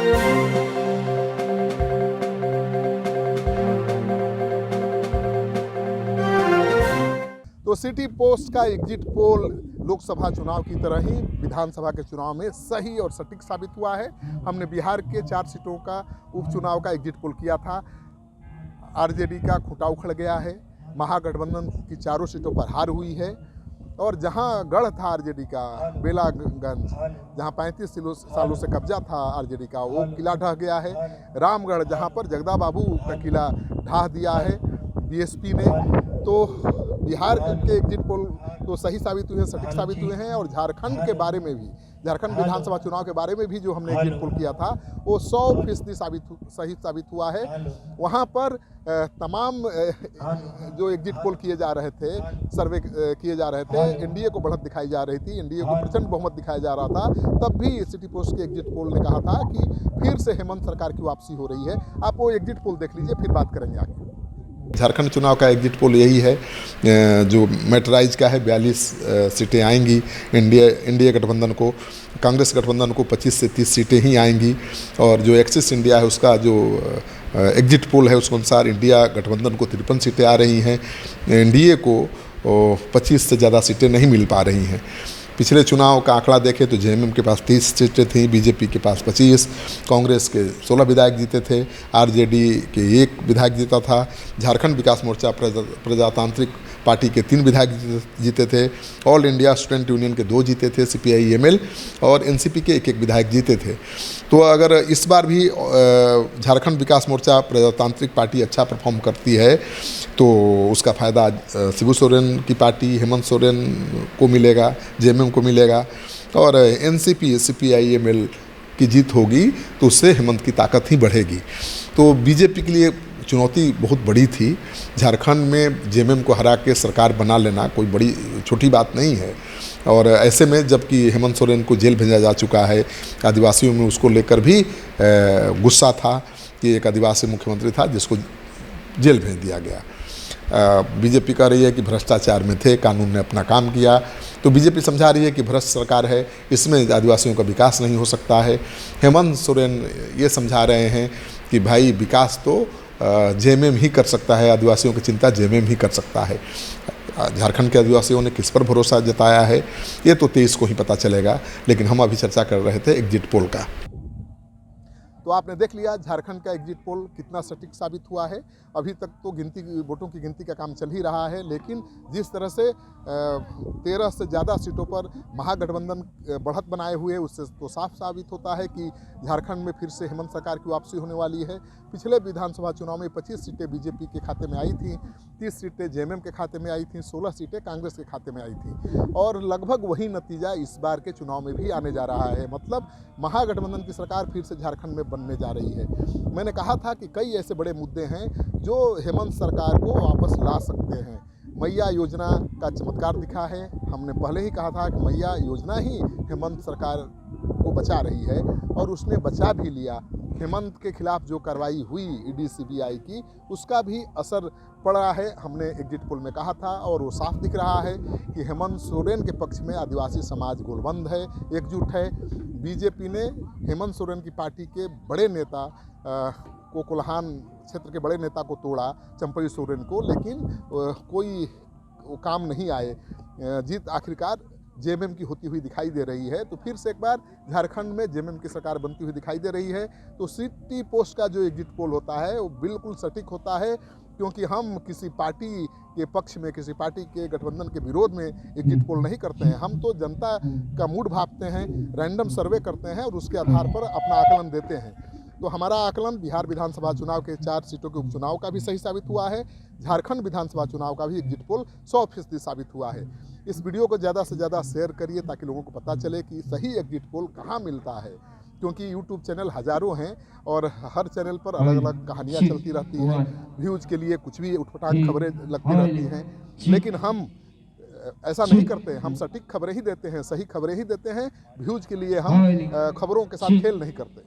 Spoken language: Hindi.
तो सिटी पोस्ट का एग्जिट पोल लोकसभा चुनाव की तरह ही विधानसभा के चुनाव में सही और सटीक साबित हुआ है। हमने बिहार के 4 सीटों का उपचुनाव का एग्जिट पोल किया था। आरजेडी का खूंटा उखड़ गया है, महागठबंधन की 4 सीटों पर हार हुई है और जहां गढ़ था आरजेडी का बेलागंज, जहां 35 सालों से कब्जा था आरजेडी का, वो किला ढह गया है। रामगढ़, जहां पर जगदा बाबू का किला ढा दिया है बीएसपी ने। तो बिहार के एग्जिट पोल तो सही साबित हुए हैं, सटीक साबित हुए हैं। और झारखंड के बारे में भी, झारखंड विधानसभा चुनाव के बारे में भी जो हमने एग्जिट पोल किया था वो 100% सही साबित हुआ है। वहाँ पर तमाम जो एग्जिट पोल किए जा रहे थे, सर्वे किए जा रहे थे, एनडीए को बढ़त दिखाई जा रही थी, एनडीए को प्रचंड बहुमत दिखाया जा रहा था, तब भी सिटी पोस्ट के एग्जिट पोल ने कहा था कि फिर से हेमंत सरकार की वापसी हो रही है। आप वो एग्जिट पोल देख लीजिए, फिर बात करेंगे आगे। झारखंड चुनाव का एग्जिट पोल यही है जो मैटराइज का है। 42 सीटें आएंगी इंडिया गठबंधन को, कांग्रेस गठबंधन को 25 से 30 सीटें ही आएंगी। और जो एक्सिस इंडिया है उसका जो एग्जिट पोल है उसके अनुसार इंडिया गठबंधन को 53 सीटें आ रही हैं, एनडीए को 25 से ज़्यादा सीटें नहीं मिल पा रही हैं। पिछले चुनाव का आंकड़ा देखें तो जेएमएम के पास 30 सीटें थीं, बीजेपी के पास 25, कांग्रेस के 16 विधायक जीते थे, आरजेडी के 1 विधायक जीता था, झारखंड विकास मोर्चा प्रजातांत्रिक पार्टी के 3 विधायक जीते थे, ऑल इंडिया स्टूडेंट यूनियन के 2 जीते थे, सीपीआई-एमएल और एनसीपी के 1-1 विधायक जीते थे। तो अगर इस बार भी झारखंड विकास मोर्चा प्रजातांत्रिक पार्टी अच्छा परफॉर्म करती है तो उसका फ़ायदा शिबू सोरेन की पार्टी हेमंत सोरेन को मिलेगा, जेएमएम को मिलेगा। और एनसीपी सीपीआई-एमएल की जीत होगी तो उससे हेमंत की ताकत ही बढ़ेगी। तो बीजेपी के लिए चुनौती बहुत बड़ी थी। झारखंड में जेएमएम को हरा के सरकार बना लेना कोई बड़ी छोटी बात नहीं है। और ऐसे में जबकि हेमंत सोरेन को जेल भेजा जा चुका है, आदिवासियों में उसको लेकर भी गुस्सा था कि एक आदिवासी मुख्यमंत्री था जिसको जेल भेज दिया गया। बीजेपी कह रही है कि भ्रष्टाचार में थे, कानून ने अपना काम किया। तो बीजेपी समझा रही है कि भ्रष्ट सरकार है, इसमें आदिवासियों का विकास नहीं हो सकता है। हेमंत सोरेन ये समझा रहे हैं कि भाई विकास तो जेएमएम ही कर सकता है, आदिवासियों की चिंता जेएमएम ही कर सकता है। झारखंड के आदिवासियों ने किस पर भरोसा जताया है ये तो 23 को ही पता चलेगा, लेकिन हम अभी चर्चा कर रहे थे एग्जिट पोल का। तो आपने देख लिया झारखंड का एग्जिट पोल कितना सटीक साबित हुआ है। अभी तक तो वोटों की गिनती का काम चल ही रहा है, लेकिन जिस तरह से 13 से ज़्यादा सीटों पर महागठबंधन बढ़त बनाए हुए, उससे तो साफ साबित होता है कि झारखंड में फिर से हेमंत सरकार की वापसी होने वाली है। पिछले विधानसभा चुनाव में 25 सीटें बीजेपी के खाते में आई थीं, 30 सीटें जेएमएम के खाते में आई थीं, 16 सीटें कांग्रेस के खाते में आई थीं। और लगभग वही नतीजा इस बार के चुनाव में भी आने जा रहा है। मतलब महागठबंधन की सरकार फिर से झारखंड में बनने जा रही है। मैंने कहा था कि कई ऐसे बड़े मुद्दे हैं जो हेमंत सरकार को वापस ला सकते हैं। मैया योजना का चमत्कार दिखा है। हमने पहले ही कहा था कि मैया योजना ही हेमंत सरकार को बचा रही है और उसने बचा भी लिया। हेमंत के खिलाफ जो कार्रवाई हुई ईडी सीबीआई की, उसका भी असर पड़ा है, हमने एग्जिट पोल में कहा था। और वो साफ दिख रहा है कि हेमंत सोरेन के पक्ष में आदिवासी समाज गोलबंद है, एकजुट है। बीजेपी ने हेमंत सोरेन की पार्टी के बड़े नेता को, कोल्हान क्षेत्र के बड़े नेता को तोड़ा, चंपई सोरेन को, लेकिन कोई काम नहीं आए। जीत आखिरकार जेएमएम की होती हुई दिखाई दे रही है। तो फिर से एक बार झारखंड में जेएमएम की सरकार बनती हुई दिखाई दे रही है। तो सिटी पोस्ट का जो एग्जिट पोल होता है वो बिल्कुल सटीक होता है, क्योंकि हम किसी पार्टी के पक्ष में, किसी पार्टी के गठबंधन के विरोध में एग्जिट पोल नहीं करते हैं। हम तो जनता का मूड भांपते हैं, रैंडम सर्वे करते हैं और उसके आधार पर अपना आकलन देते हैं। तो हमारा आकलन बिहार विधानसभा चुनाव के 4 सीटों के उपचुनाव का भी सही साबित हुआ है। झारखंड विधानसभा चुनाव का भी एग्जिट पोल 100% साबित हुआ है। इस वीडियो को ज़्यादा से ज़्यादा शेयर करिए ताकि लोगों को पता चले कि सही एग्जिट पोल कहाँ मिलता है, क्योंकि यूट्यूब चैनल हज़ारों हैं और हर चैनल पर अलग अलग कहानियाँ चलती रहती हैं। व्यूज़ के लिए कुछ भी उठपटांग खबरें लगती रहती हैं, लेकिन हम ऐसा नहीं करते। हम सटीक खबरें ही देते हैं, सही खबरें ही देते हैं। व्यूज़ के लिए हम खबरों के साथ खेल नहीं करते।